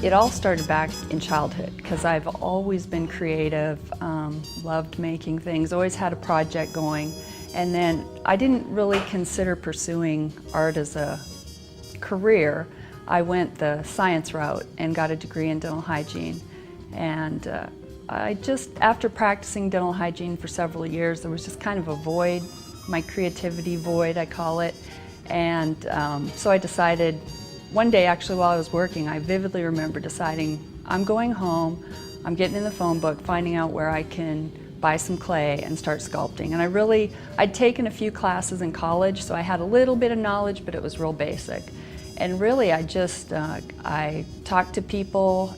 It all started back in childhood because I've always been creative, loved making things, always had a project going. And then I didn't really consider pursuing art as a career. I went the science route and got a degree in dental hygiene. And after practicing dental hygiene for several years, there was just kind of a void, my creativity void, I call it. And so I decided, one day actually while I was working, I vividly remember deciding, I'm going home, I'm getting in the phone book, finding out where I can buy some clay and start sculpting. And I'd taken a few classes in college, so I had a little bit of knowledge, but it was real basic. And really I talked to people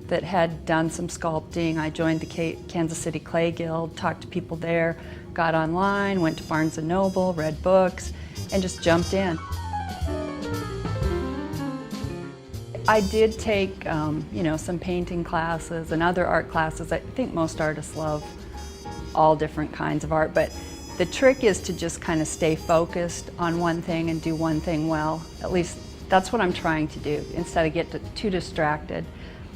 that had done some sculpting. I joined the Kansas City Clay Guild, talked to people there, got online, went to Barnes & Noble, read books, and just jumped in. I did take some painting classes and other art classes. I think most artists love all different kinds of art, but the trick is to just kind of stay focused on one thing and do one thing well. At least that's what I'm trying to do, instead of get too distracted.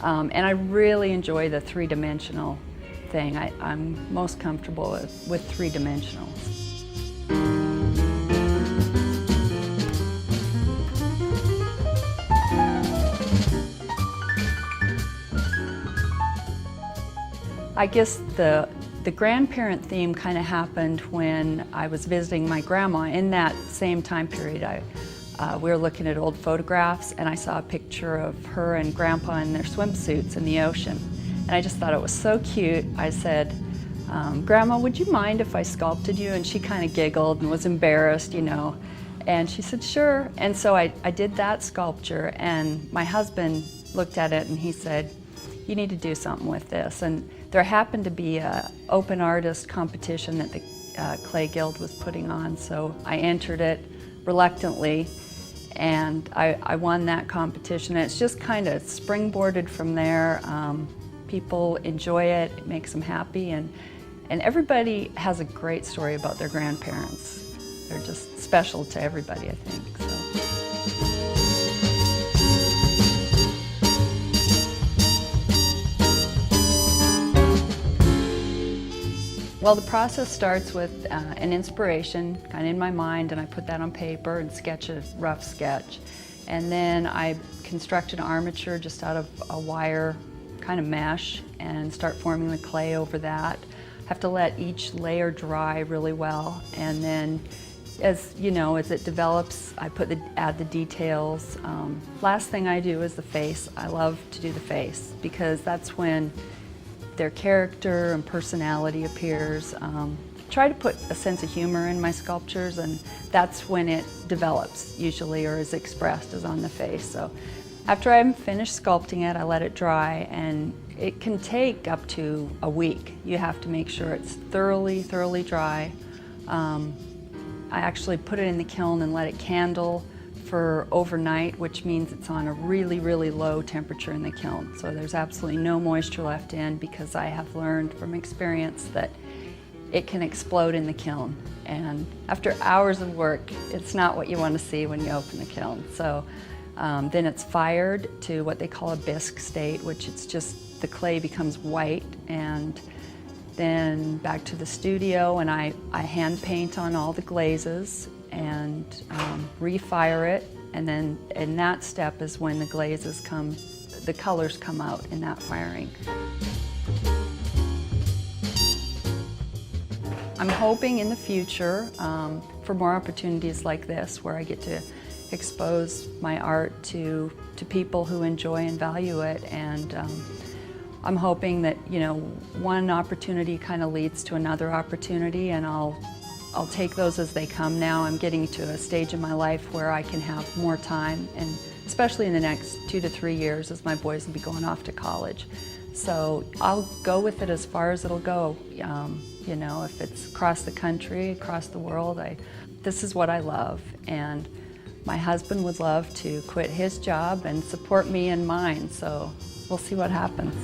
And I really enjoy the three-dimensional thing. I'm most comfortable with three-dimensional. I guess the grandparent theme kind of happened when I was visiting my grandma. In that same time period, we were looking at old photographs, and I saw a picture of her and Grandpa in their swimsuits in the ocean. And I just thought it was so cute. I said, Grandma, would you mind if I sculpted you? And she kind of giggled and was embarrassed, And she said, sure. And so I did that sculpture, and my husband looked at it and he said, you need to do something with this. And there happened to be an open artist competition that the Clay Guild was putting on, so I entered it reluctantly, and I won that competition. And it's just kind of springboarded from there. People enjoy it, it makes them happy, and everybody has a great story about their grandparents. They're just special to everybody, I think. So. Well, the process starts with an inspiration kind of in my mind, and I put that on paper and sketch a rough sketch. And then I construct an armature just out of a wire kind of mesh and start forming the clay over that. I have to let each layer dry really well, and then as it develops, I add the details. Last thing I do is the face. I love to do the face because that's when their character and personality appears. Try to put a sense of humor in my sculptures, and that's when it develops usually, or is expressed as on the face. So after I'm finished sculpting it, I let it dry, and it can take up to a week. You have to make sure it's thoroughly dry. I actually put it in the kiln and let it candle for overnight, which means it's on a really low temperature in the kiln. So there's absolutely no moisture left in, because I have learned from experience that it can explode in the kiln. And after hours of work, it's not what you want to see when you open the kiln. So then it's fired to what they call a bisque state, which it's just the clay becomes white, and then back to the studio, and I hand paint on all the glazes and refire it, and then in that step is when the glazes the colors come out in that firing. I'm hoping in the future for more opportunities like this, where I get to expose my art to people who enjoy and value it, and I'm hoping that one opportunity kind of leads to another opportunity, and I'll take those as they come. Now I'm getting to a stage in my life where I can have more time, and especially in the next 2 to 3 years as my boys will be going off to college. So I'll go with it as far as it'll go. If it's across the country, across the world, this is what I love. And my husband would love to quit his job and support me in mine, so we'll see what happens.